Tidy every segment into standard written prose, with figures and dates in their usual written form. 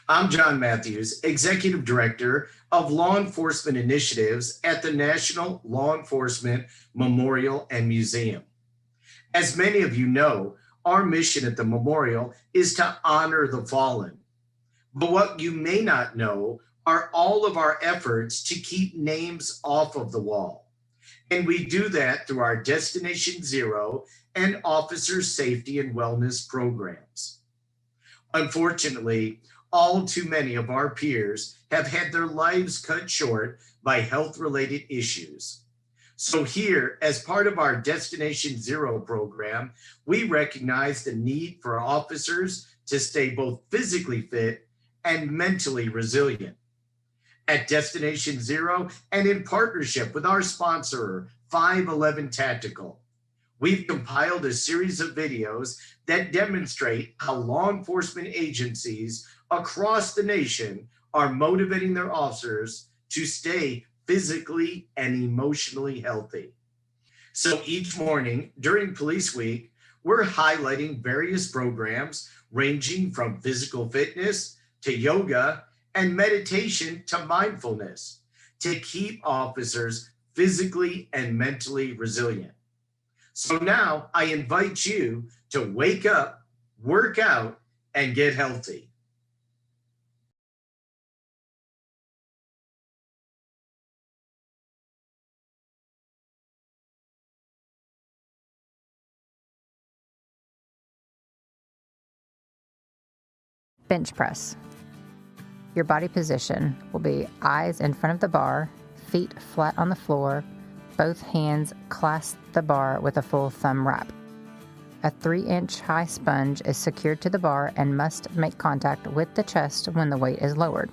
I'm John Matthews, Executive Director of Law Enforcement Initiatives at the National Law Enforcement Memorial and Museum. As many of you know, our mission at the memorial is to honor the fallen. But what you may not know are all of our efforts to keep names off of the wall. And we do that through our Destination Zero and Officer Safety and Wellness programs. Unfortunately, all too many of our peers have had their lives cut short by health-related issues. So here, as part of our Destination Zero program, we recognize the need for officers to stay both physically fit and mentally resilient. At Destination Zero, and in partnership with our sponsor, 511 Tactical, we've compiled a series of videos that demonstrate how law enforcement agencies across the nation are motivating their officers to stay physically and emotionally healthy. So each morning during Police Week, we're highlighting various programs ranging from physical fitness to yoga and meditation to mindfulness to keep officers physically and mentally resilient. So now I invite you to wake up, work out, and get healthy. Bench press. Your body position will be eyes in front of the bar, feet flat on the floor, both hands clasp the bar with a full thumb wrap. A 3-inch high sponge is secured to the bar and must make contact with the chest when the weight is lowered.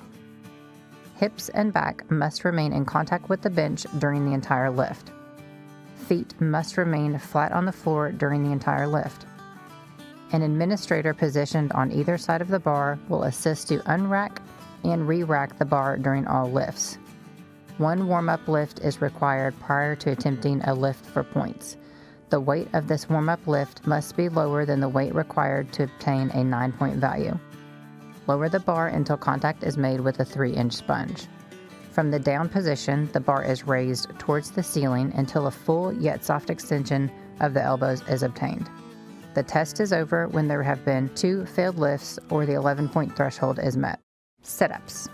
Hips and back must remain in contact with the bench during the entire lift. Feet must remain flat on the floor during the entire lift. An administrator positioned on either side of the bar will assist to unrack and re-rack the bar during all lifts. One warm-up lift is required prior to attempting a lift for points. The weight of this warm-up lift must be lower than the weight required to obtain a 9-point value. Lower the bar until contact is made with a 3-inch sponge. From the down position, the bar is raised towards the ceiling until a full yet soft extension of the elbows is obtained. The test is over when there have been 2 failed lifts or the 11-point threshold is met. Sit-ups.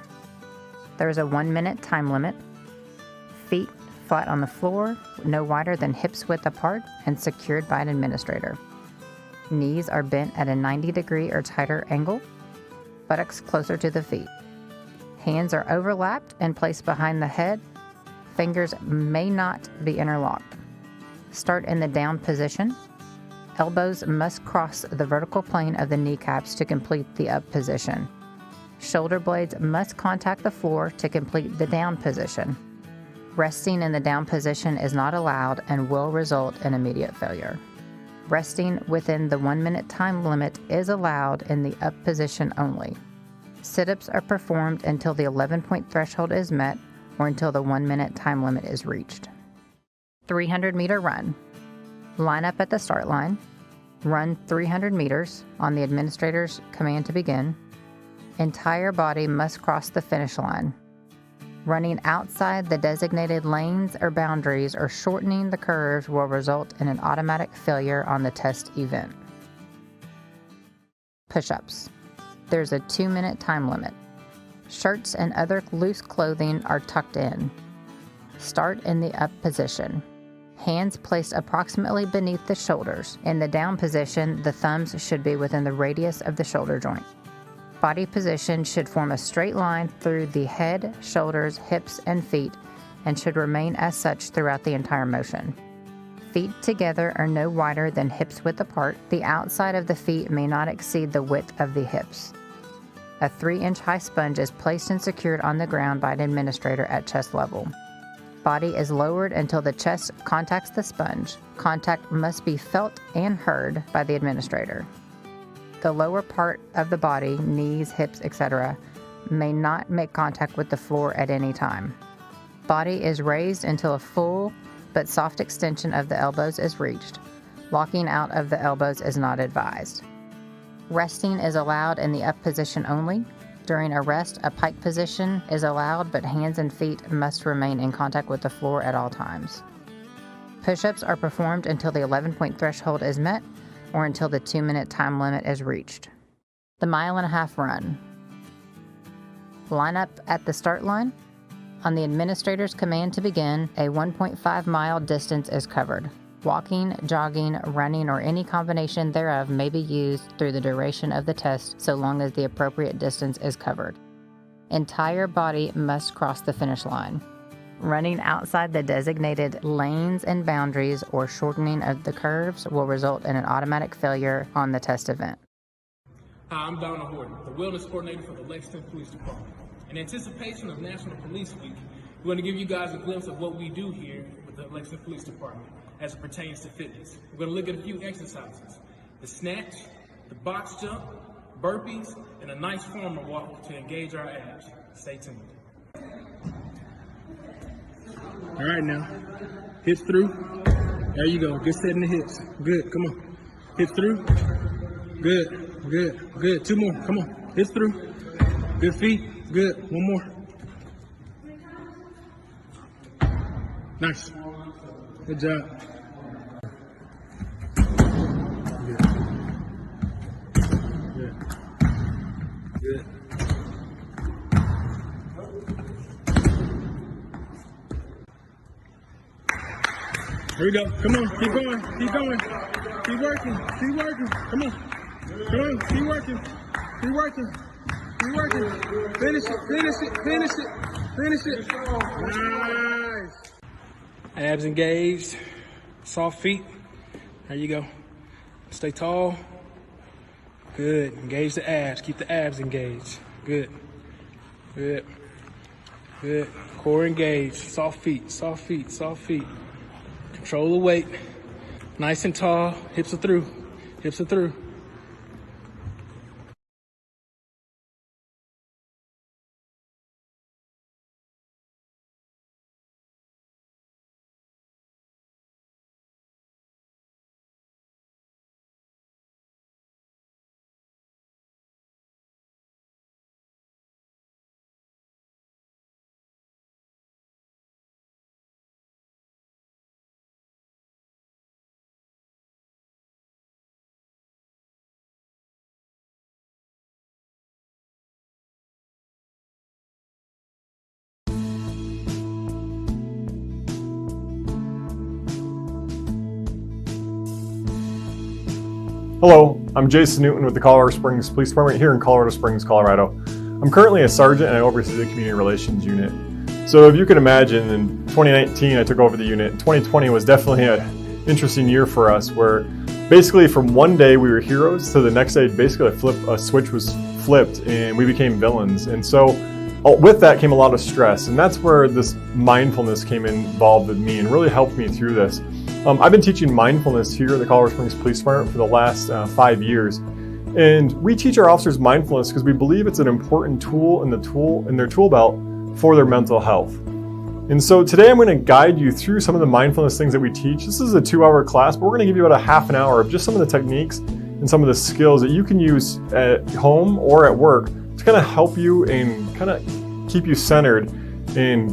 There is a 1-minute time limit. Feet flat on the floor, no wider than hips width apart, and secured by an administrator. Knees are bent at a 90-degree or tighter angle, buttocks closer to the feet. Hands are overlapped and placed behind the head. Fingers may not be interlocked. Start in the down position. Elbows must cross the vertical plane of the kneecaps to complete the up position. Shoulder blades must contact the floor to complete the down position. Resting in the down position is not allowed and will result in immediate failure. Resting within the 1-minute time limit is allowed in the up position only. Sit-ups are performed until the 11-point threshold is met or until the 1-minute time limit is reached. 300-meter run. Line up at the start line. Run 300 meters on the administrator's command to begin. Entire body must cross the finish line. Running outside the designated lanes or boundaries or shortening the curves will result in an automatic failure on the test event. Push-ups. There's a 2-minute time limit. Shirts and other loose clothing are tucked in. Start in the up position. Hands placed approximately beneath the shoulders. In the down position, the thumbs should be within the radius of the shoulder joint. Body position should form a straight line through the head, shoulders, hips, and feet, and should remain as such throughout the entire motion. Feet together are no wider than hips width apart. The outside of the feet may not exceed the width of the hips. A 3-inch high sponge is placed and secured on the ground by an administrator at chest level. Body is lowered until the chest contacts the sponge. Contact must be felt and heard by the administrator. The lower part of the body, knees, hips, etc., may not make contact with the floor at any time. Body is raised until a full but soft extension of the elbows is reached. Locking out of the elbows is not advised. Resting is allowed in the up position only. During arrest, a pike position is allowed, but hands and feet must remain in contact with the floor at all times. Push-ups are performed until the 11-point threshold is met or until the 2-minute time limit is reached. The 1.5 mile run. Line up at the start line. On the administrator's command to begin, a 1.5 mile distance is covered. Walking, jogging, running, or any combination thereof may be used through the duration of the test so long as the appropriate distance is covered. Entire body must cross the finish line. Running outside the designated lanes and boundaries or shortening of the curves will result in an automatic failure on the test event. Hi, I'm Donna Horton, the Wellness Coordinator for the Lexington Police Department. In anticipation of National Police Week, we want to give you guys a glimpse of what we do here with the Lexington Police Department as it pertains to fitness. We're going to look at a few exercises: the snatch, the box jump, burpees, and a nice farmer walk to engage our abs. Stay tuned. All right now, hips through. There you go, good set in the hips. Good, come on. Hips through. Good, good, good. 2 more, come on. Hips through. Good feet, good. 1 more. Nice. Good job. Good. Good. Here we go. Come on. Keep going. Keep going. Keep working. Keep working. Come on. Come on. Keep working. Keep working. Keep working. Finish it. Finish it. Finish it. Finish it. Nice. Abs engaged. Soft feet. There you go. Stay tall. Good. Engage the abs. Keep the abs engaged. Good. Good. Good. Core engaged. Soft feet. Soft feet. Soft feet. Control the weight. Nice and tall. Hips are through. Hips are through. Hello, I'm Jason Newton with the Colorado Springs Police Department here in Colorado Springs, Colorado. I'm currently a sergeant and I oversee the Community Relations Unit. So if you can imagine, in 2019 I took over the unit. 2020 was definitely an interesting year for us, where basically from one day we were heroes to the next day basically a switch was flipped and we became villains. And so with that came a lot of stress, and that's where this mindfulness came involved with me and really helped me through this. I've been teaching mindfulness here at the Colorado Springs Police Department for the last 5 years, and we teach our officers mindfulness because we believe it's an important tool in their tool belt for their mental health. And so today I'm going to guide you through some of the mindfulness things that we teach. This is a 2-hour class, but we're going to give you about a half an hour of just some of the techniques and some of the skills that you can use at home or at work to kind of help you and kind of keep you centered and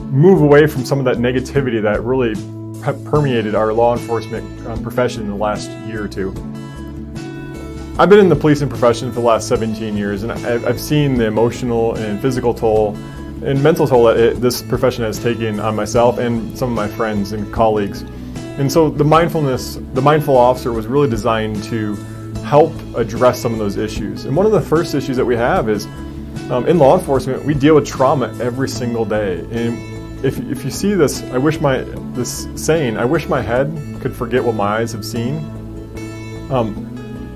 move away from some of that negativity that really permeated our law enforcement profession in the last year or two. I've been in the policing profession for the last 17 years, and I've seen the emotional and physical toll and mental toll that this profession has taken on myself and some of my friends and colleagues. And so the mindful officer was really designed to help address some of those issues. And one of the first issues that we have is in law enforcement, we deal with trauma every single day. And if you see this, this saying, I wish my head could forget what my eyes have seen.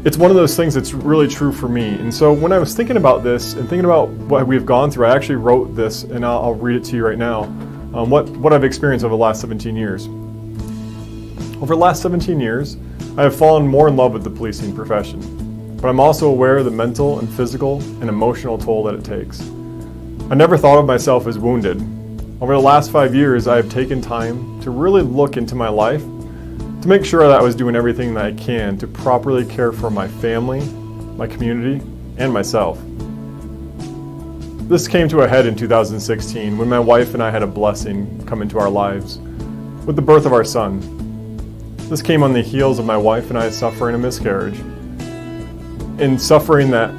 It's one of those things that's really true for me. And so when I was thinking about this and thinking about what we've gone through, I actually wrote this, and I'll read it to you right now. What I've experienced over the last 17 years. Over the last 17 years, I have fallen more in love with the policing profession, but I'm also aware of the mental and physical and emotional toll that it takes. I never thought of myself as wounded. Over the last 5 years, I have taken time to really look into my life to make sure that I was doing everything that I can to properly care for my family, my community, and myself. This came to a head in 2016 when my wife and I had a blessing come into our lives with the birth of our son. This came on the heels of my wife and I suffering a miscarriage. In suffering that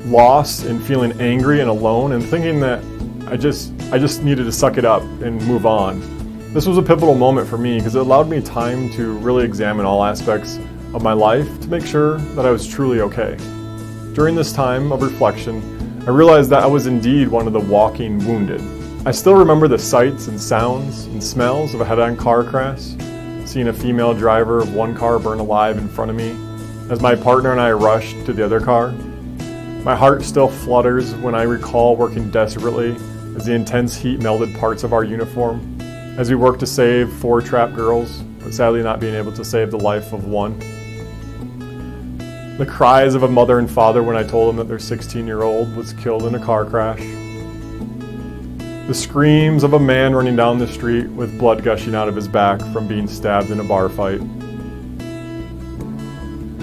loss and feeling angry and alone and thinking that I just needed to suck it up and move on. This was a pivotal moment for me because it allowed me time to really examine all aspects of my life to make sure that I was truly okay. During this time of reflection, I realized that I was indeed one of the walking wounded. I still remember the sights and sounds and smells of a head-on car crash, seeing a female driver of one car burn alive in front of me as my partner and I rushed to the other car. My heart still flutters when I recall working desperately as the intense heat melted parts of our uniform, as we worked to save 4 trapped girls, but sadly not being able to save the life of one. The cries of a mother and father when I told them that their 16-year-old was killed in a car crash. The screams of a man running down the street with blood gushing out of his back from being stabbed in a bar fight.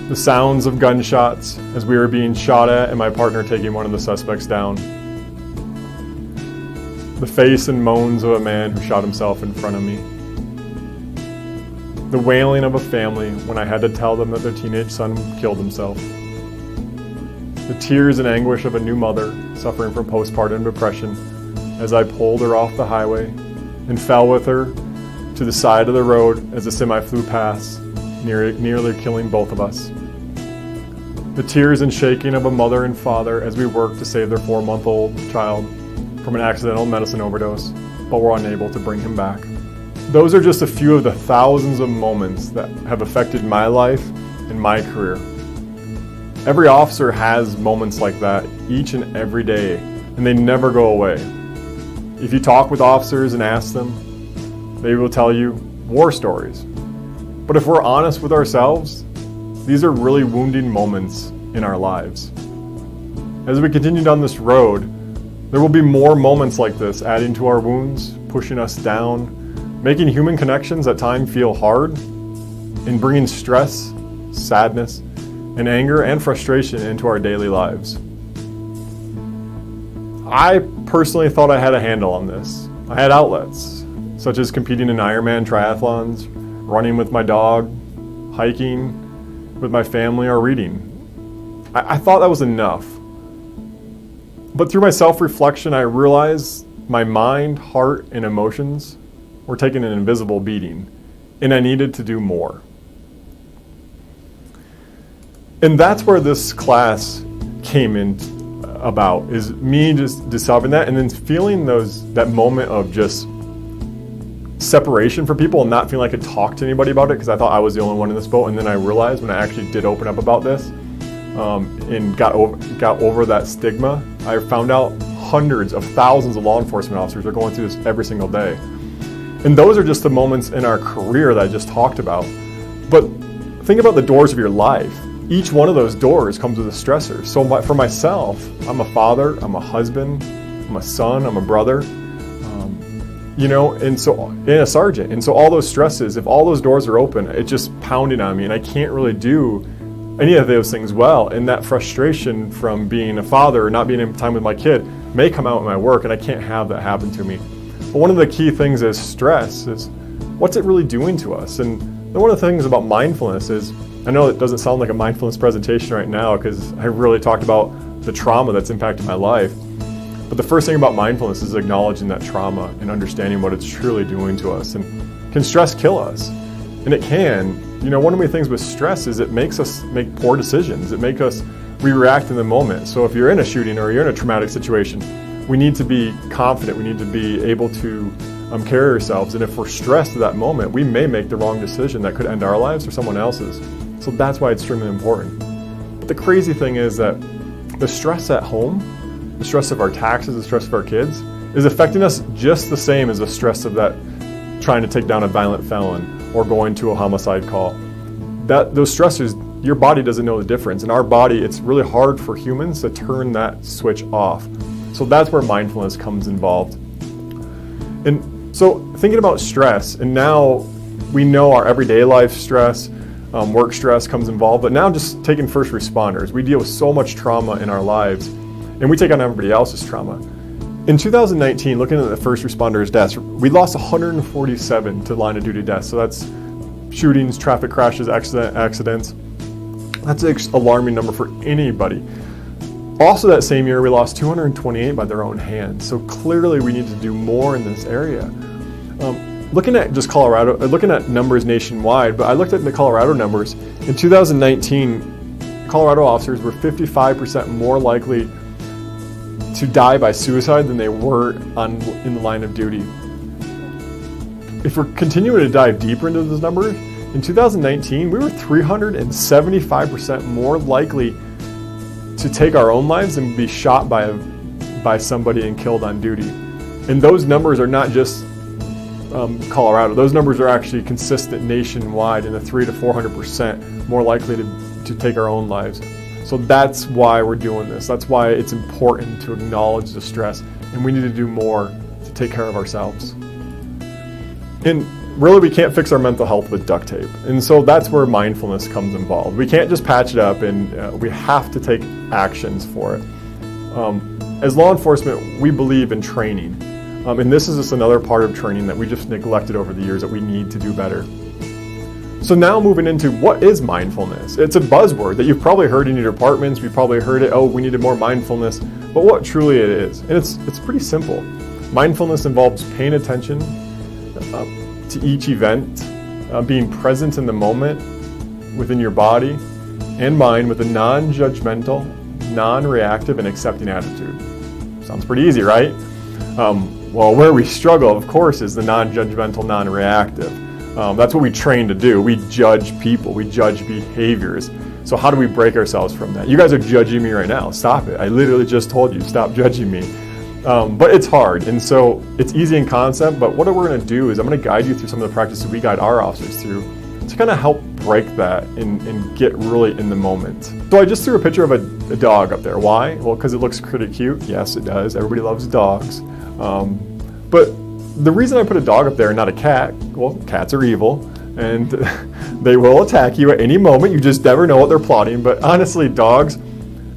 The sounds of gunshots as we were being shot at and my partner taking one of the suspects down. The face and moans of a man who shot himself in front of me. The wailing of a family when I had to tell them that their teenage son killed himself. The tears and anguish of a new mother suffering from postpartum depression as I pulled her off the highway and fell with her to the side of the road as a semi flew past, nearly killing both of us. The tears and shaking of a mother and father as we worked to save their 4-month-old child from an accidental medicine overdose, but were unable to bring him back. Those are just a few of the thousands of moments that have affected my life and my career. Every officer has moments like that each and every day, and they never go away. If you talk with officers and ask them, they will tell you war stories. But if we're honest with ourselves, these are really wounding moments in our lives. As we continue down this road, there will be more moments like this adding to our wounds, pushing us down, making human connections at times feel hard, and bringing stress, sadness, and anger and frustration into our daily lives. I personally thought I had a handle on this. I had outlets, such as competing in Ironman triathlons, running with my dog, hiking with my family, or reading. I thought that was enough. But through my self-reflection, I realized my mind, heart, and emotions were taking an invisible beating, and I needed to do more. And that's where this class came in about, is me just discovering that and then feeling that moment of just separation from people and not feeling like I could talk to anybody about it because I thought I was the only one in this boat. And then I realized when I actually did open up about this and got over that stigma, I found out hundreds of thousands of law enforcement officers are going through this every single day. And those are just the moments in our career that I just talked about. But think about the doors of your life. Each one of those doors comes with a stressor. So for myself, I'm a father, I'm a husband, I'm a son, I'm a brother, and a sergeant. And so all those stresses, if all those doors are open, it's just pounding on me and I can't really do any of those things well. And that frustration from being a father or not being in time with my kid may come out in my work, and I can't have that happen to me. But one of the key things is stress is what's it really doing to us? And one of the things about mindfulness is, I know it doesn't sound like a mindfulness presentation right now because I really talked about the trauma that's impacted my life. But the first thing about mindfulness is acknowledging that trauma and understanding what it's truly doing to us. And can stress kill us? And it can. One of the things with stress is it makes us make poor decisions. We react in the moment. So if you're in a shooting or you're in a traumatic situation, we need to be confident. We need to be able to carry ourselves. And if we're stressed at that moment, we may make the wrong decision that could end our lives or someone else's. So that's why it's extremely important. But the crazy thing is that the stress at home, the stress of our taxes, the stress of our kids, is affecting us just the same as the stress of that trying to take down a violent felon or going to a homicide call. Those stressors, your body doesn't know the difference. In our body, it's really hard for humans to turn that switch off. So that's where mindfulness comes involved. And so thinking about stress, and now we know our everyday life stress, work stress comes involved, but now just taking first responders. We deal with so much trauma in our lives, and we take on everybody else's trauma. In 2019, looking at the first responders' deaths, we lost 147 to line of duty deaths. So that's shootings, traffic crashes, accidents. That's an alarming number for anybody. Also that same year, we lost 228 by their own hands. So clearly we need to do more in this area. Looking at just Colorado, looking at numbers nationwide, but I looked at the Colorado numbers. In 2019, Colorado officers were 55% more likely to die by suicide than they were in the line of duty. If we're continuing to dive deeper into those numbers, in 2019, we were 375% more likely to take our own lives than be shot by somebody and killed on duty. And those numbers are not just Colorado. Those numbers are actually consistent nationwide in the 300 to 400% more likely to take our own lives. So that's why we're doing this. That's why it's important to acknowledge the stress, and we need to do more to take care of ourselves. And really, we can't fix our mental health with duct tape. And so that's where mindfulness comes involved. We can't just patch it up, and we have to take actions for it. As law enforcement, we believe in training. And this is just another part of training that we just neglected over the years that we need to do better. So now moving into what is mindfulness? It's a buzzword that you've probably heard in your departments. You've probably heard it, oh, we needed more mindfulness. But what truly it is, and it's pretty simple. Mindfulness involves paying attention to each event, being present in the moment within your body and mind with a non-judgmental, non-reactive, and accepting attitude. Sounds pretty easy, right? Well, where we struggle, of course, is the non-judgmental, non-reactive. That's what we train to do. We judge people. We judge behaviors. So how do we break ourselves from that? You guys are judging me right now. Stop it. I literally just told you, stop judging me. But it's hard. And so it's easy in concept, but what we're going to do is I'm going to guide you through some of the practices we guide our officers through to kind of help break that and get really in the moment. So I just threw a picture of a dog up there. Why? Well, because it looks pretty cute. Yes, it does. Everybody loves dogs. But the reason I put a dog up there and not a cat, well, cats are evil and they will attack you at any moment. You just never know what they're plotting. But honestly, dogs,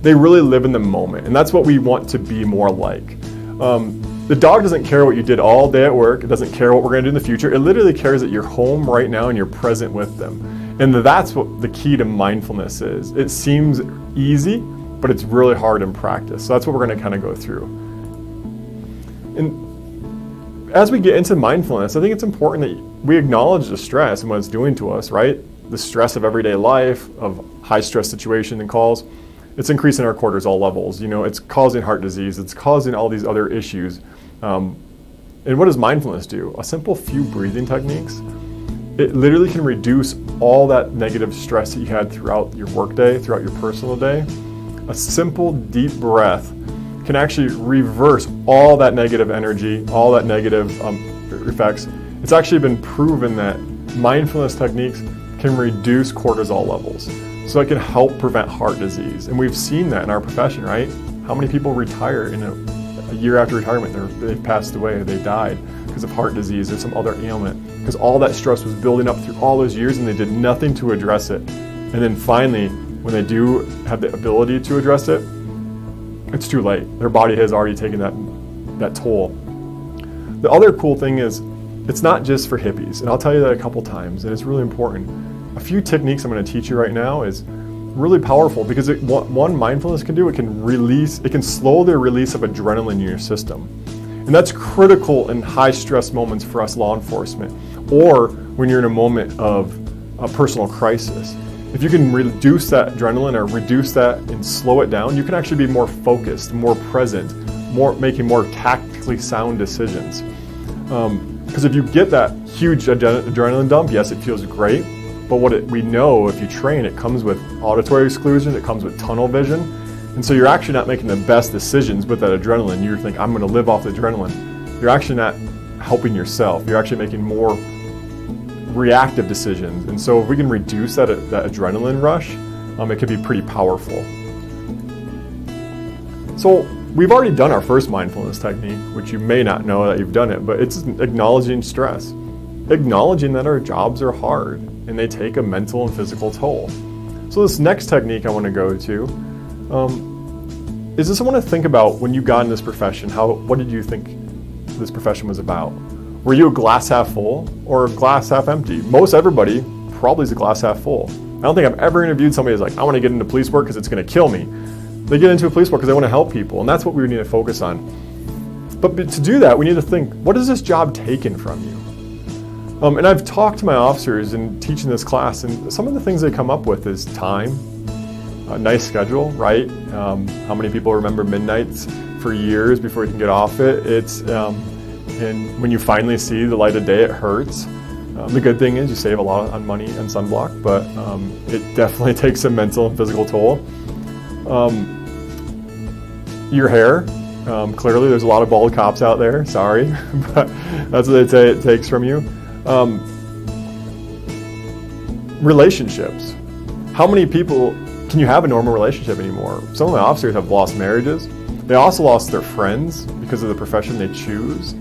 they really live in the moment. And that's what we want to be more like. The dog doesn't care what you did all day at work. It doesn't care what we're going to do in the future. It literally cares that you're home right now and you're present with them. And that's what the key to mindfulness is. It seems easy, but it's really hard in practice. So that's what we're going to kind of go through. And as we get into mindfulness, I think it's important that we acknowledge the stress and what it's doing to us, right? The stress of everyday life, of high stress situation and calls. It's increasing our cortisol levels. You know, it's causing heart disease. It's causing all these other issues. And what does mindfulness do? A simple few breathing techniques. It literally can reduce all that negative stress that you had throughout your workday, throughout your personal day. A simple deep breath can actually reverse all that negative energy, all that negative effects. It's actually been proven that mindfulness techniques can reduce cortisol levels. So it can help prevent heart disease. And we've seen that in our profession, right? How many people retire in a year after retirement, they've passed away or they died because of heart disease or some other ailment. Because all that stress was building up through all those years and they did nothing to address it. And then finally, when they do have the ability to address it, it's too late. Their body has already taken that toll. The other cool thing is, it's not just for hippies. And I'll tell you that a couple times, and it's really important. A few techniques I'm going to teach you right now is really powerful because one mindfulness can do, it can slow the release of adrenaline in your system. And that's critical in high stress moments for us law enforcement, or when you're in a moment of a personal crisis. If you can reduce that adrenaline or reduce that and slow it down, you can actually be more focused, more present, making more tactically sound decisions. Because if you get that huge adrenaline dump, yes, it feels great. But we know if you train, it comes with auditory exclusion, it comes with tunnel vision. And so you're actually not making the best decisions with that adrenaline. You think, I'm going to live off the adrenaline. You're actually not helping yourself. You're actually making more reactive decisions. And so if we can reduce that adrenaline rush, it can be pretty powerful. So we've already done our first mindfulness technique, which you may not know that you've done it, but it's acknowledging stress. Acknowledging that our jobs are hard and they take a mental and physical toll. So this next technique I want to go to is this someone to think about when you got in this profession? What did you think this profession was about? Were you a glass half full or a glass half empty? Most everybody probably is a glass half full. I don't think I've ever interviewed somebody who's like, I want to get into police work because it's going to kill me. They get into police work because they want to help people, and that's what we need to focus on. But to do that, we need to think, what is this job taken from you? And I've talked to my officers in teaching this class, and some of the things they come up with is time, a nice schedule, right? How many people remember midnights for years before you can get off it? And when you finally see the light of day, it hurts. The good thing is you save a lot on money and sunblock, but it definitely takes a mental and physical toll. Your hair, clearly there's a lot of bald cops out there, sorry, but that's what they say it takes from you. Relationships. How many people can you have a normal relationship anymore? Some of my officers have lost marriages. They also lost their friends because of the profession they choose.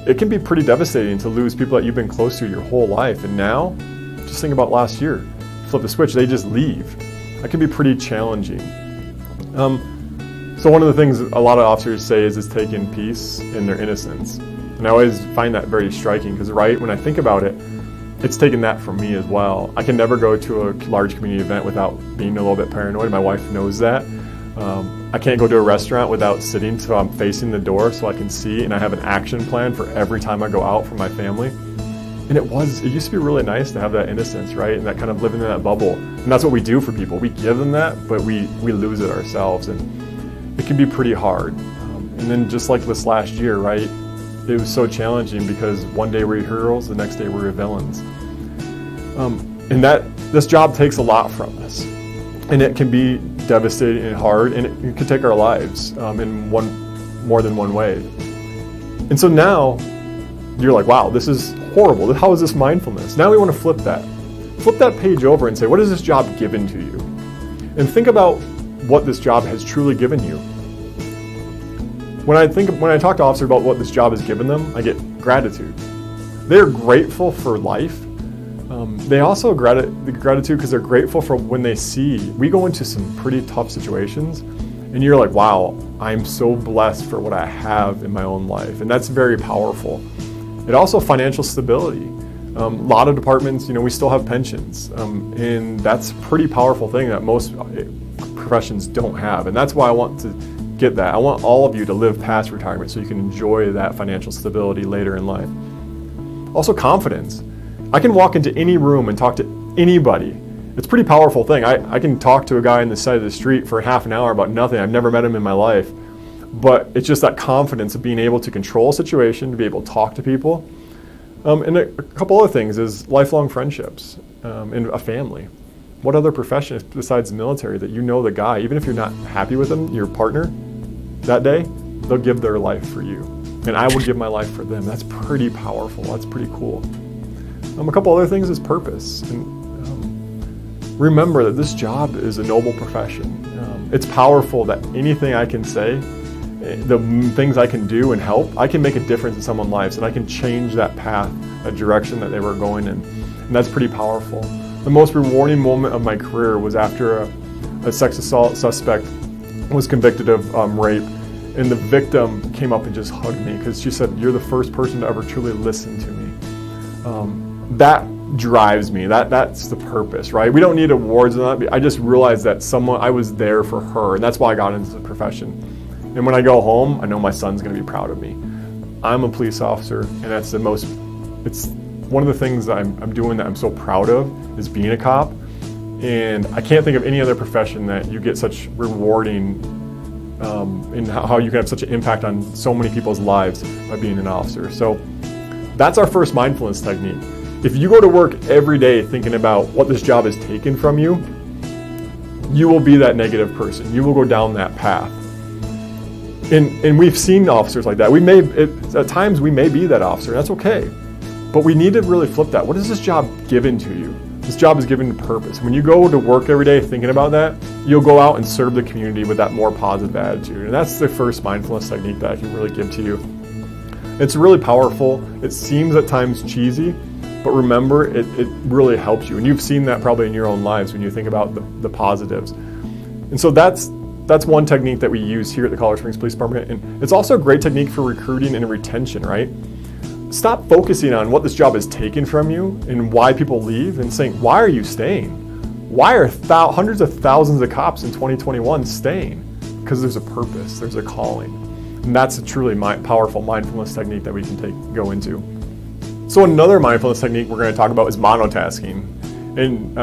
It can be pretty devastating to lose people that you've been close to your whole life. And now, just think about last year. Flip the switch, they just leave. That can be pretty challenging. So one of the things a lot of officers say is it's taking peace in their innocence. And I always find that very striking because when I think about it, it's taken that from me as well. I can never go to a large community event without being a little bit paranoid. My wife knows that. I can't go to a restaurant without sitting so I'm facing the door so I can see, and I have an action plan for every time I go out for my family. And it used to be really nice to have that innocence, right? And that kind of living in that bubble. And that's what we do for people. We give them that, but we lose it ourselves. And it can be pretty hard. And then just like this last year, right? It was so challenging because one day we're heroes, the next day we're villains. And this job takes a lot from us. And it can be devastating and hard, and it can take our lives in more than one way. And so now you're like, wow, this is horrible. How is this mindfulness? Now we want to flip that page over and say, what is this job given to you? And think about what this job has truly given you. When I talk to officers about what this job has given them, I get gratitude. They're grateful for life. They also gratitude because they're grateful for when they see, we go into some pretty tough situations and you're like, wow, I'm so blessed for what I have in my own life. And that's very powerful. It also financial stability. A lot of departments, we still have pensions. And that's a pretty powerful thing that most professions don't have. And that's why I want to get that. I want all of you to live past retirement so you can enjoy that financial stability later in life. Also confidence. I can walk into any room and talk to anybody. It's a pretty powerful thing. I can talk to a guy on the side of the street for half an hour about nothing. I've never met him in my life. But it's just that confidence of being able to control a situation, to be able to talk to people. And a couple other things is lifelong friendships and a family. What other profession besides the military that the guy, even if you're not happy with them, your partner, that day, they'll give their life for you. And I will give my life for them. That's pretty powerful. That's pretty cool. A couple other things is purpose. And remember that this job is a noble profession. It's powerful that anything I can say, the things I can do and help, I can make a difference in someone's lives and I can change that path, that direction that they were going in. And that's pretty powerful. The most rewarding moment of my career was after a sex assault suspect was convicted of rape, and the victim came up and just hugged me because she said, "You're the first person to ever truly listen to me." That drives me. That's the purpose, right? We don't need awards and that. I just realized that I was there for her, and that's why I got into the profession. And when I go home, I know my son's going to be proud of me. I'm a police officer, and it's one of the things that I'm doing that I'm so proud of is being a cop. And I can't think of any other profession that you get such rewarding in how you can have such an impact on so many people's lives by being an officer. So that's our first mindfulness technique. If you go to work every day thinking about what this job has taken from you, you will be that negative person. You will go down that path. And we've seen officers like that. At times we may be that officer, and that's okay. But we need to really flip that. What is this job given to you? This job is given to purpose. When you go to work every day thinking about that, you'll go out and serve the community with that more positive attitude. And that's the first mindfulness technique that I can really give to you. It's really powerful. It seems at times cheesy, but remember, it really helps you. And you've seen that probably in your own lives when you think about the positives. And so that's that's one technique that we use here at the Colorado Springs Police Department. And it's also a great technique for recruiting and retention, right? Stop focusing on what this job has taken from you and why people leave, and saying, why are you staying? Why are hundreds of thousands of cops in 2021 staying? Because there's a purpose, there's a calling. And that's a truly powerful mindfulness technique that we can go into. So another mindfulness technique we're going to talk about is monotasking. And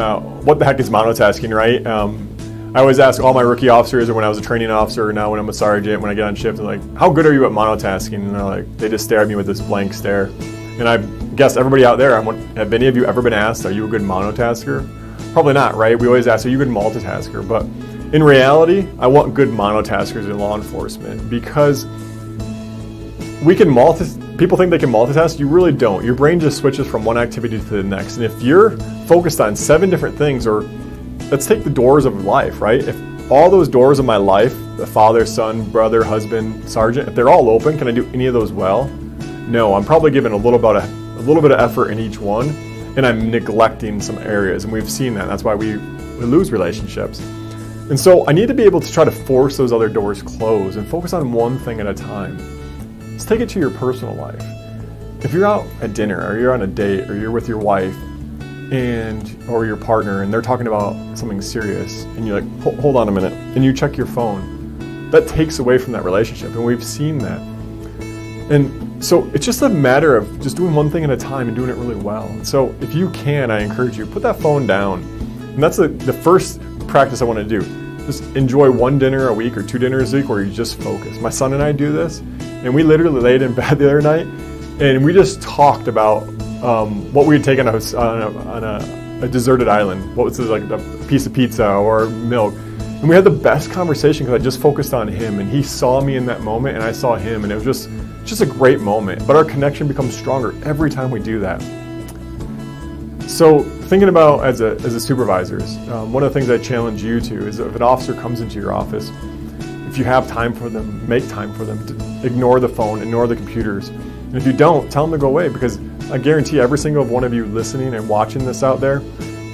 what the heck is monotasking, right? I always ask all my rookie officers, or when I was a training officer, or now when I'm a sergeant, when I get on shift, I'm like, how good are you at monotasking? And they're like, they just stare at me with this blank stare. And I guess everybody out there, have any of you ever been asked, are you a good monotasker? Probably not, right? We always ask, are you a good multitasker? But in reality, I want good monotaskers in law enforcement, because we can people think they can multitask. You really don't. Your brain just switches from one activity to the next. And if you're focused on 7 different things, or let's take the doors of life, right? If all those doors of my life, the father, son, brother, husband, sergeant, if they're all open, can I do any of those well? No, I'm probably giving a little bit of effort in each one, and I'm neglecting some areas. And we've seen that. That's why we lose relationships. And so I need to be able to try to force those other doors closed and focus on one thing at a time. Let's take it to your personal life. If you're out at dinner, or you're on a date, or you're with your wife, or your partner, and they're talking about something serious, and you're like, hold on a minute, and you check your phone, that takes away from that relationship, and we've seen that. And so it's just a matter of just doing one thing at a time and doing it really well. And so if you can, I encourage you, put that phone down. And that's the first practice I want to do. Just enjoy one dinner a week or 2 dinners a week where you just focus. My son and I do this, and we literally laid in bed the other night, and we just talked about what we had taken on a deserted island. What was it, like a piece of pizza or milk? And we had the best conversation because I just focused on him, and he saw me in that moment, and I saw him, and it was just a great moment. But our connection becomes stronger every time we do that. So thinking about as a supervisors, one of the things I challenge you to is, if an officer comes into your office, if you have time for them, make time for them. Ignore the phone, ignore the computers. And if you don't, tell them to go away, because I guarantee every single one of you listening and watching this out there,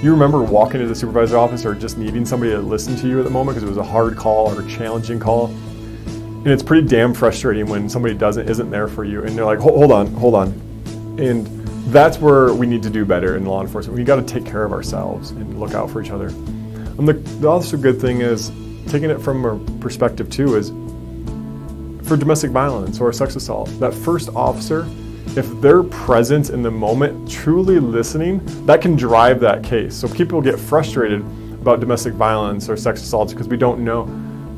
you remember walking to the supervisor's office or just needing somebody to listen to you at the moment because it was a hard call or a challenging call. And it's pretty damn frustrating when somebody isn't there for you, and they're like, hold on. And that's where we need to do better in law enforcement. We got to take care of ourselves and look out for each other. And the also good thing is, taking it from a perspective too, is for domestic violence or sex assault, that first officer, if they're present in the moment, truly listening, that can drive that case. So people get frustrated about domestic violence or sex assaults because we don't know.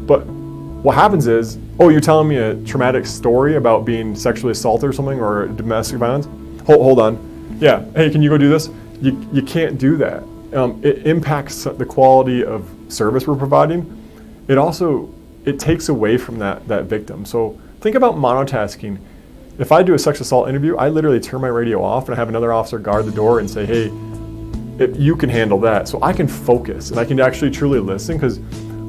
But what happens is, oh, you're telling me a traumatic story about being sexually assaulted or something, or domestic violence? Hold on. Yeah, hey, can you go do this? You can't do that. It impacts the quality of service we're providing. It takes away from that victim. So think about monotasking. If I do a sex assault interview, I literally turn my radio off and I have another officer guard the door and say, hey, you can handle that. So I can focus and I can actually truly listen, because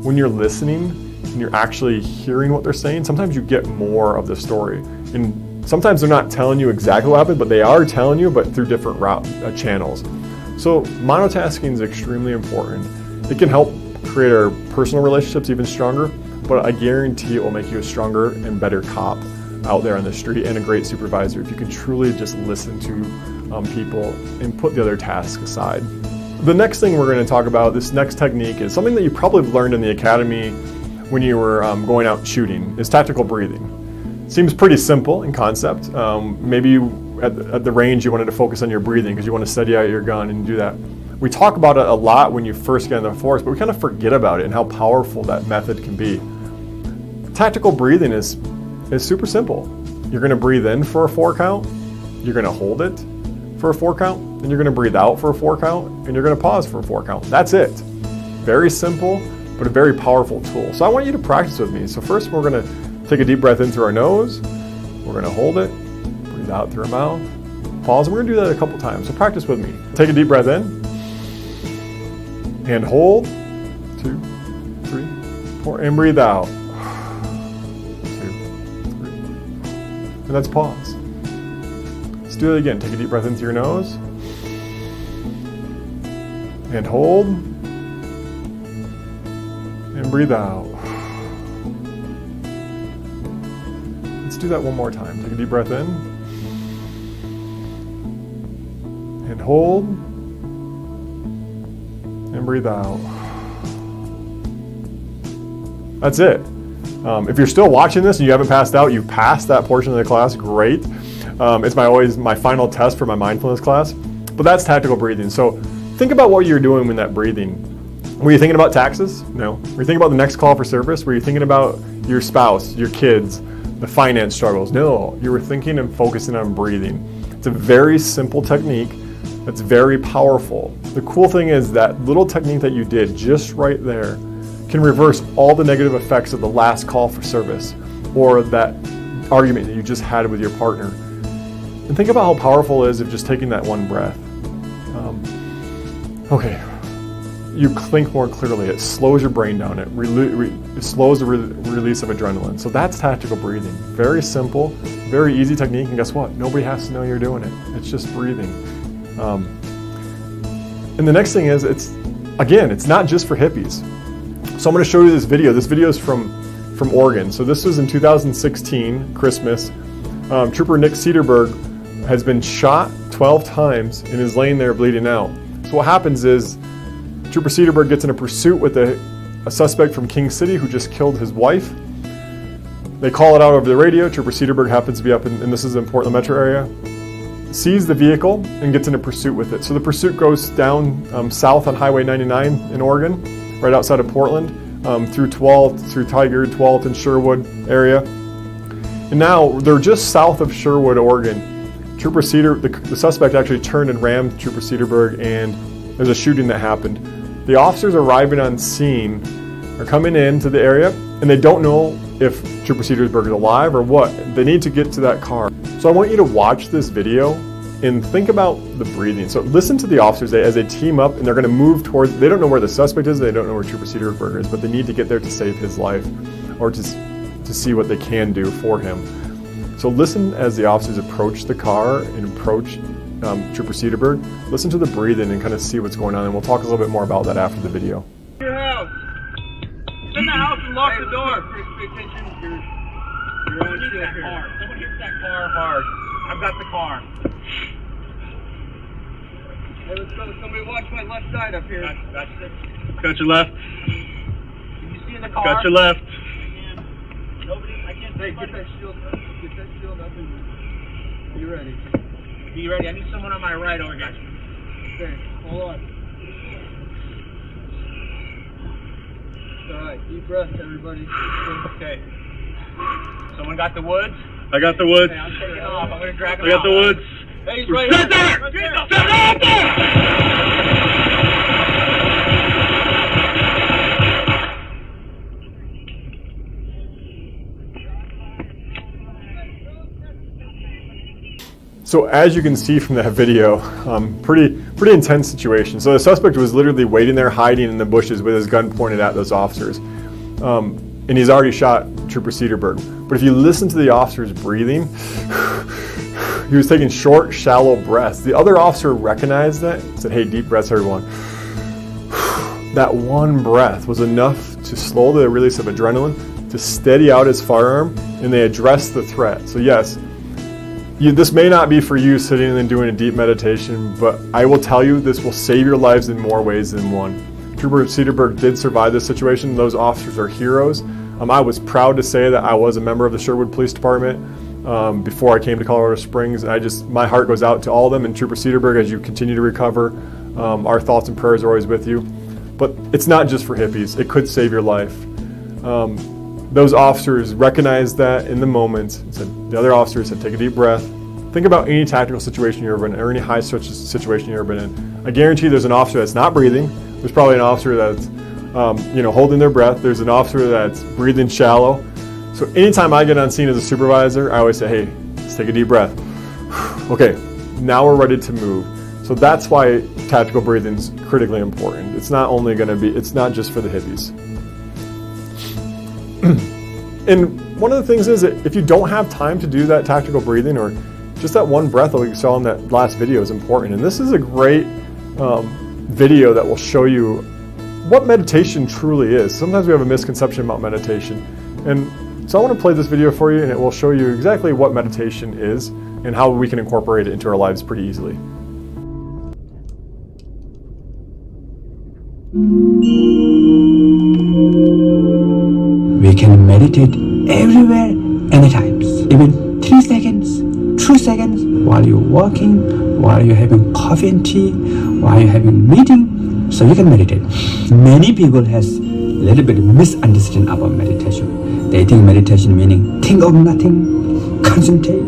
when you're listening and you're actually hearing what they're saying, sometimes you get more of the story. And sometimes they're not telling you exactly what happened, but they are telling you, but through different channels. So monotasking is extremely important. It can help create our personal relationships even stronger, but I guarantee it will make you a stronger and better cop out there on the street, and a great supervisor if you can truly just listen to people and put the other tasks aside. The next thing we're going to talk about, this next technique, is something that you probably learned in the academy when you were going out shooting, is tactical breathing. Seems pretty simple in concept. Maybe at the range you wanted to focus on your breathing because you want to steady out your gun and do that. We talk about it a lot when you first get in the force, but we kind of forget about it and how powerful that method can be. Tactical breathing is super simple. You're going to breathe in for a 4 count, you're going to hold it for a 4 count, and you're going to breathe out for a 4 count, and you're going to pause for a 4 count. That's it. Very simple, but a very powerful tool. So I want you to practice with me. So first we're going to take a deep breath in through our nose, we're going to hold it, breathe out through our mouth, pause, and we're going to do that a couple times. So practice with me. Take a deep breath in, and hold, 2, 3, 4, and breathe out. 2, 3, and that's pause. Let's do it again. Take a deep breath in through your nose, and hold, and breathe out. do that one more time. Take a deep breath in. And hold. And breathe out. That's it. If you're still watching this and you haven't passed out, you've passed that portion of the class, great. It's always my final test for my mindfulness class. But that's tactical breathing. So think about what you're doing with that breathing. Were you thinking about taxes? No. Were you thinking about the next call for service? Were you thinking about your spouse, your kids, the finance struggles? No. You were thinking and focusing on breathing. It's a very simple technique that's very powerful. The cool thing is that little technique that you did just right there can reverse all the negative effects of the last call for service or that argument that you just had with your partner. And think about how powerful it is of just taking that one breath. Okay, you think more clearly. It slows your brain down. It slows the release of adrenaline. So that's tactical breathing. Very simple, very easy technique. And guess what? Nobody has to know you're doing it. It's just breathing. And the next thing is, it's not just for hippies. So I'm going to show you this video. This video is from Oregon. So this was in 2016, Christmas. Trooper Nick Cederberg has been shot 12 times and is laying there bleeding out. So what happens is Trooper Cederberg gets in a pursuit with a suspect from King City who just killed his wife. They call it out over the radio. Trooper Cederberg happens to be up in this is in Portland metro area, sees the vehicle and gets in a pursuit with it. So the pursuit goes down south on Highway 99 in Oregon, right outside of Portland, through 12th, through Tiger, 12th and Sherwood area. And now they're just south of Sherwood, Oregon. Trooper the suspect actually turned and rammed Trooper Cederberg, and there's a shooting that happened. The officers arriving on scene are coming into the area, and they don't know if Trooper Cederberg is alive or what. They need to get to that car. So I want you to watch this video and think about the breathing. So listen to the officers as they team up, and they're going to move towards, they don't know where the suspect is, they don't know where Trooper Cederberg is, but they need to get there to save his life or to see what they can do for him. So listen as the officers approach the car and approach Trooper Cederberg. Listen to the breathing and kind of see what's going on, and we'll talk a little bit more about that after the video. Your house. Get in the house and lock the door. Pay attention. You're on shield here. Someone hits that car hard. I've got the car. Hey, let's go. Somebody watch my left side up here. Got your left. Can you see in the car? Got your left. Nobody. I can't see. Get that shield up. Get that shield up. Are you ready? Are you ready? I need someone on my right over here. Okay, hold on. Alright, deep breath, everybody. Okay. Someone got the woods? I got the woods. Okay, I'm taking off. I'm going to drag him out. I got the woods. Hey, he's right there! Right there! Stand there! So as you can see from that video, pretty intense situation. So the suspect was literally waiting there, hiding in the bushes with his gun pointed at those officers. And he's already shot Trooper Cederberg. But if you listen to the officer's breathing, he was taking short, shallow breaths. The other officer recognized that and said, hey, deep breaths, everyone. That one breath was enough to slow the release of adrenaline, to steady out his firearm, and they addressed the threat. So yes, this may not be for you sitting and doing a deep meditation, but I will tell you this will save your lives in more ways than one. Trooper Cederberg did survive this situation. Those officers are heroes. I was proud to say that I was a member of the Sherwood Police Department before I came to Colorado Springs. My heart goes out to all of them, and Trooper Cederberg, as you continue to recover, our thoughts and prayers are always with you. But it's not just for hippies. It could save your life. Those officers recognized that in the moment. The other officers said, take a deep breath. Think about any tactical situation you've ever been in, or any high stress situation you've ever been in. I guarantee there's an officer that's not breathing. There's probably an officer that's holding their breath. There's an officer that's breathing shallow. So anytime I get on scene as a supervisor, I always say, hey, let's take a deep breath. Okay, now we're ready to move. So that's why tactical breathing is critically important. It's not just for the hippies. And one of the things is that if you don't have time to do that tactical breathing, or just that one breath that we saw in that last video is important. And this is a great video that will show you what meditation truly is. Sometimes we have a misconception about meditation. And So I want to play this video for you, and it will show you exactly what meditation is and how we can incorporate it into our lives pretty easily. We can meditate everywhere, anytime, even 3 seconds, 2 seconds, while you're walking, while you're having coffee and tea, while you're having meeting, so you can meditate. Many people has a little bit misunderstanding about meditation. They think meditation meaning think of nothing, concentrate.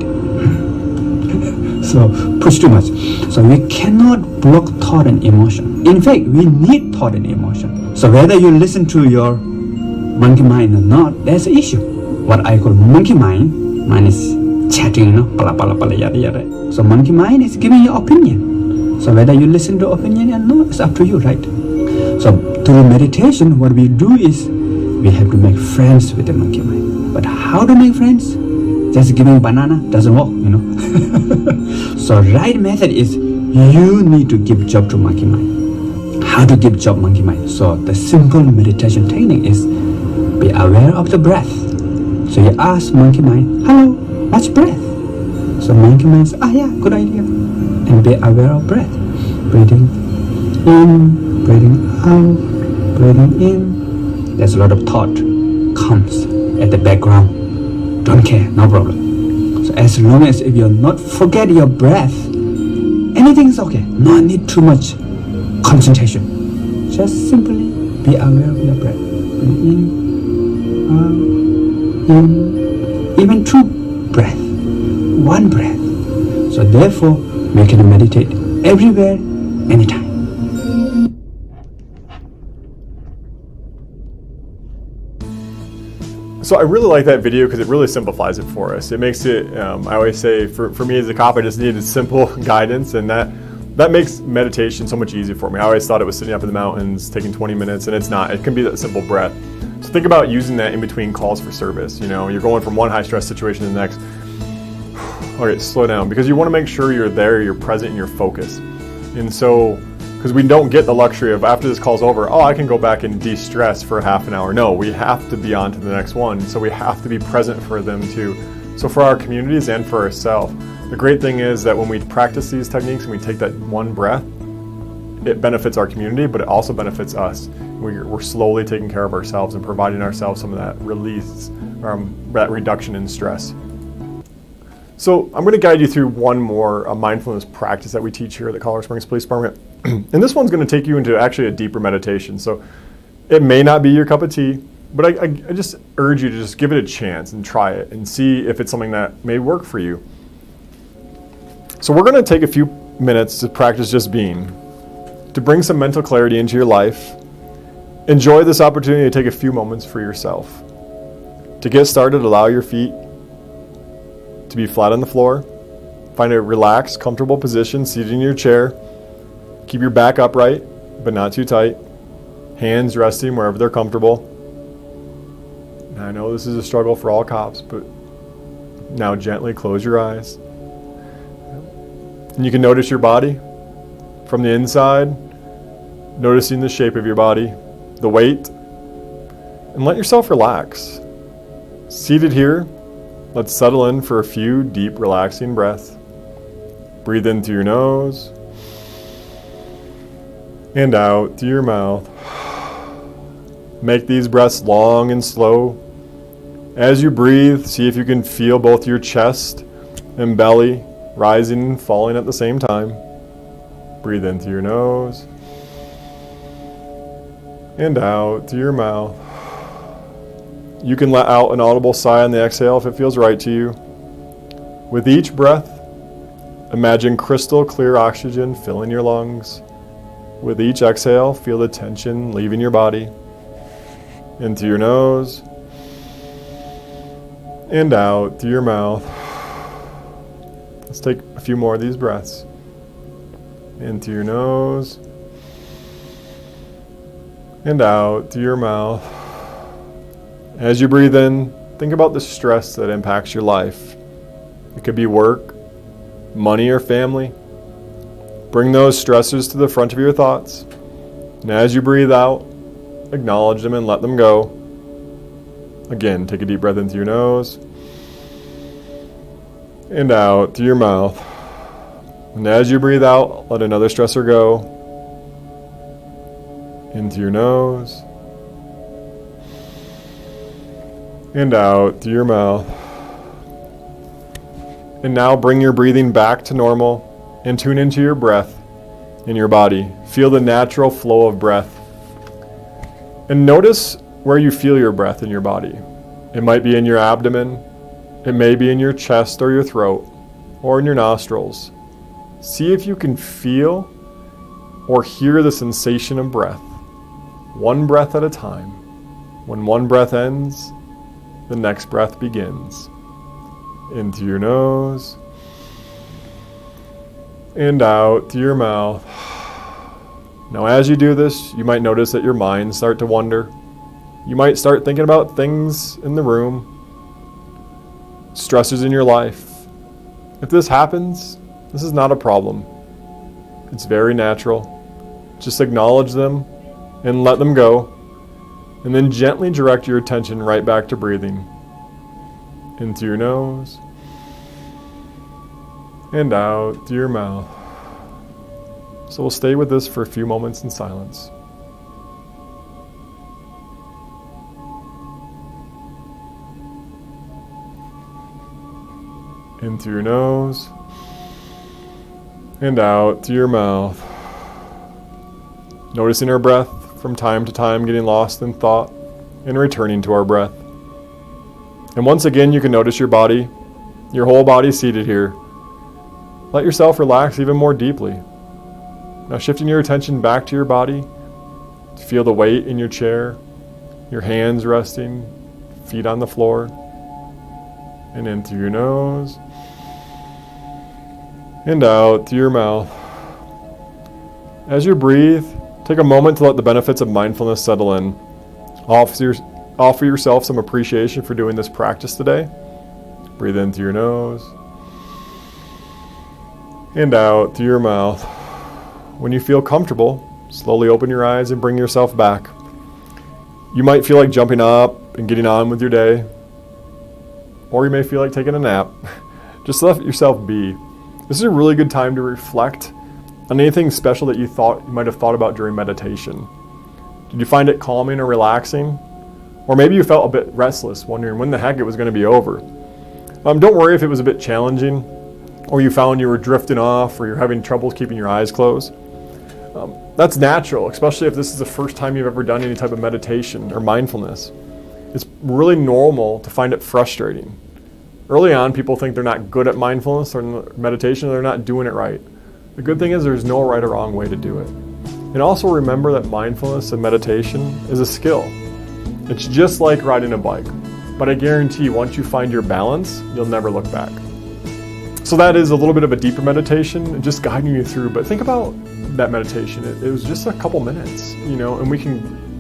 So push too much. So we cannot block thought and emotion. In fact, we need thought and emotion. So whether you listen to your monkey mind or not, there's an issue. What I call monkey mind is chatting, pala pala pala yada yada. So monkey mind is giving you opinion. So whether you listen to opinion or not, it's up to you, right? So through meditation, what we do is we have to make friends with the monkey mind. But how to make friends? Just giving banana doesn't work, So right method is you need to give job to monkey mind. How to give job monkey mind? So the simple meditation technique is be aware of the breath. So you ask monkey mind, hello, what's breath? So monkey mind says, yeah, good idea. And be aware of breath. Breathing in, breathing out, breathing in. There's a lot of thought comes at the background. Don't care, no problem. So as long as if you're not forget your breath, anything's okay. No need too much concentration. Just simply be aware of your breath. Breathe in, out, in. Even 2 breath, 1 breath. So therefore, we can meditate everywhere, anytime. So I really like that video because it really simplifies it for us. It makes it, I always say, for me as a cop, I just needed simple guidance, and that makes meditation so much easier for me. I always thought it was sitting up in the mountains, taking 20 minutes, and it's not. It can be that simple breath. So think about using that in between calls for service. You're going from one high stress situation to the next. All right, slow down, because you want to make sure you're there, you're present, and you're focused. And so, because we don't get the luxury of after this call's over, I can go back and de-stress for half an hour. No, we have to be on to the next one. So we have to be present for them too. So for our communities and for ourselves, the great thing is that when we practice these techniques and we take that one breath, it benefits our community, but it also benefits us. We're slowly taking care of ourselves and providing ourselves some of that release, that reduction in stress. So I'm going to guide you through one more mindfulness practice that we teach here at the Colorado Springs Police Department. And this one's going to take you into actually a deeper meditation. So it may not be your cup of tea, but I just urge you to just give it a chance and try it and see if it's something that may work for you. So we're going to take a few minutes to practice just being, to bring some mental clarity into your life. Enjoy this opportunity to take a few moments for yourself. To get started, allow your feet to be flat on the floor. Find a relaxed, comfortable position seated in your chair. Keep your back upright, but not too tight. Hands resting wherever they're comfortable. Now, I know this is a struggle for all cops, but now gently close your eyes. And you can notice your body from the inside, noticing the shape of your body, the weight, and let yourself relax. Seated here, let's settle in for a few deep, relaxing breaths. Breathe in through your nose and out through your mouth. Make these breaths long and slow. As you breathe, see if you can feel both your chest and belly rising and falling at the same time. Breathe in through your nose and out through your mouth. You can let out an audible sigh on the exhale if it feels right to you. With each breath, imagine crystal clear oxygen filling your lungs. With each exhale, feel the tension leaving your body. In through your nose and out through your mouth. Let's take a few more of these breaths. In through your nose and out through your mouth. As you breathe in, think about the stress that impacts your life. It could be work, money, or family. Bring those stressors to the front of your thoughts. And as you breathe out, acknowledge them and let them go. Again, take a deep breath in through your nose and out through your mouth. And as you breathe out, let another stressor go. In through your nose and out through your mouth. And now bring your breathing back to normal and tune into your breath in your body. Feel the natural flow of breath. And notice where you feel your breath in your body. It might be in your abdomen, it may be in your chest or your throat, or in your nostrils. See if you can feel or hear the sensation of breath, one breath at a time. When one breath ends, the next breath begins. In through your nose and out through your mouth. Now as you do this, you might notice that your mind start to wander. You might start thinking about things in the room, stressors in your life. If this happens, this is not a problem. It's very natural. Just acknowledge them and let them go, and then gently direct your attention right back to breathing. In through your nose and out through your mouth. So we'll stay with this for a few moments in silence. In through your nose and out through your mouth. Noticing our breath from time to time, getting lost in thought and returning to our breath. And once again, you can notice your body, your whole body seated here. Let yourself relax even more deeply. Now shifting your attention back to your body, to feel the weight in your chair, your hands resting, feet on the floor, and in through your nose and out through your mouth. As you breathe, take a moment to let the benefits of mindfulness settle in. Offer yourself some appreciation for doing this practice today. Breathe in through your nose and out through your mouth. When you feel comfortable, slowly open your eyes and bring yourself back. You might feel like jumping up and getting on with your day, or you may feel like taking a nap. Just let yourself be. This is a really good time to reflect on anything special that you might have thought about during meditation. Did you find it calming or relaxing? Or maybe you felt a bit restless, wondering when the heck it was going to be over. Don't worry if it was a bit challenging, or you found you were drifting off, or you're having trouble keeping your eyes closed. That's natural, especially if this is the first time you've ever done any type of meditation or mindfulness. It's really normal to find it frustrating. Early on, people think they're not good at mindfulness or meditation, or they're not doing it right. The good thing is there's no right or wrong way to do it. And also remember that mindfulness and meditation is a skill. It's just like riding a bike, but I guarantee once you find your balance, you'll never look back. So that is a little bit of a deeper meditation, just guiding you through, but think about that meditation. It was just a couple minutes, and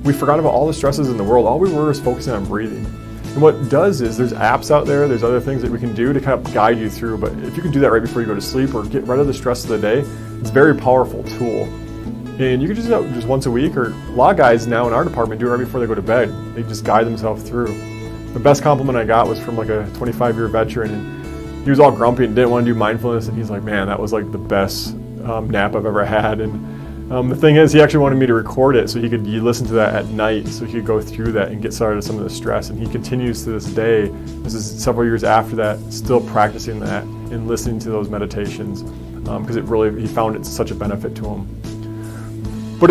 we forgot about all the stresses in the world. All we were is focusing on breathing. And what it does is there's apps out there, there's other things that we can do to kind of guide you through, but if you can do that right before you go to sleep or get rid of the stress of the day, it's a very powerful tool. And you can just do that just once a week, or a lot of guys now in our department do it right before they go to bed. They just guide themselves through. The best compliment I got was from like a 25-year veteran, and he was all grumpy and didn't want to do mindfulness, and he's like, man, that was like the best nap I've ever had. And the thing is, he actually wanted me to record it so he could listen to that at night, so he could go through that and get started with some of the stress. And he continues to this day, this is several years after that, still practicing that and listening to those meditations, because he found it such a benefit to him. But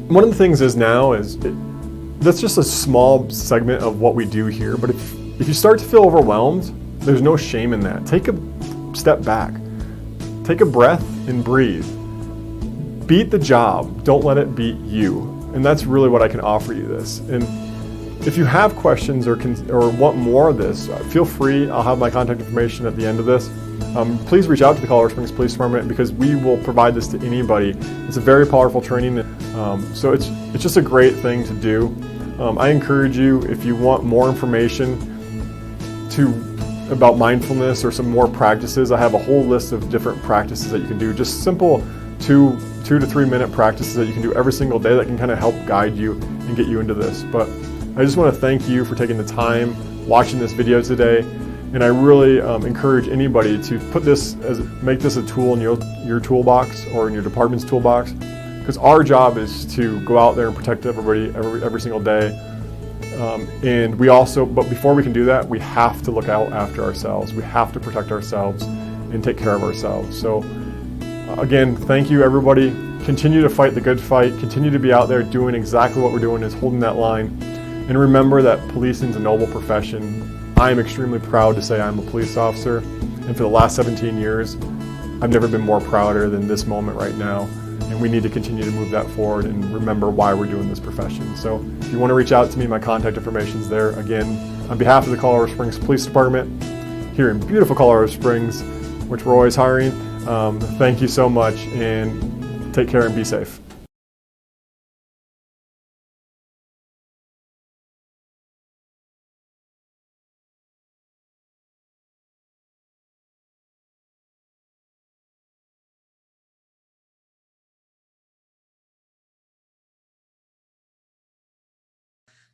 one of the things that's just a small segment of what we do here, but if you start to feel overwhelmed, there's no shame in that. Take a step back, take a breath and breathe. Beat the job, don't let it beat you. And that's really what I can offer you this. And if you have questions or want more of this, feel free. I'll have my contact information at the end of this. Please reach out to the Colorado Springs Police Department, because we will provide this to anybody. It's a very powerful training, so it's just a great thing to do. I encourage you, if you want more information about mindfulness or some more practices, I have a whole list of different practices that you can do. Just simple 2 to 3 minute practices that you can do every single day that can kind of help guide you and get you into this. But I just want to thank you for taking the time watching this video today, and I really encourage anybody to make this a tool in your toolbox or in your department's toolbox, because our job is to go out there and protect everybody every single day. But before we can do that, we have to look out after ourselves. We have to protect ourselves and take care of ourselves. So again, thank you everybody. Continue to fight the good fight. Continue to be out there doing exactly what we're doing, is holding that line. And remember that policing is a noble profession. I am extremely proud to say I'm a police officer. And for the last 17 years, I've never been more prouder than this moment right now. And we need to continue to move that forward and remember why we're doing this profession. So if you want to reach out to me, my contact information is there. Again, on behalf of the Colorado Springs Police Department here in beautiful Colorado Springs, which we're always hiring, thank you so much, and take care and be safe.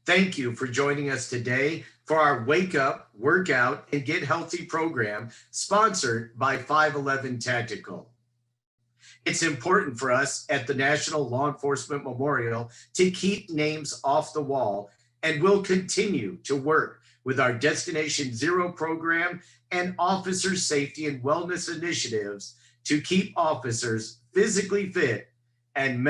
Thank you for joining us today for our Wake Up, Workout, and Get Healthy program sponsored by 511 Tactical. It's important for us at the National Law Enforcement Memorial to keep names off the wall, and we'll continue to work with our Destination Zero program and officer safety and wellness initiatives to keep officers physically fit and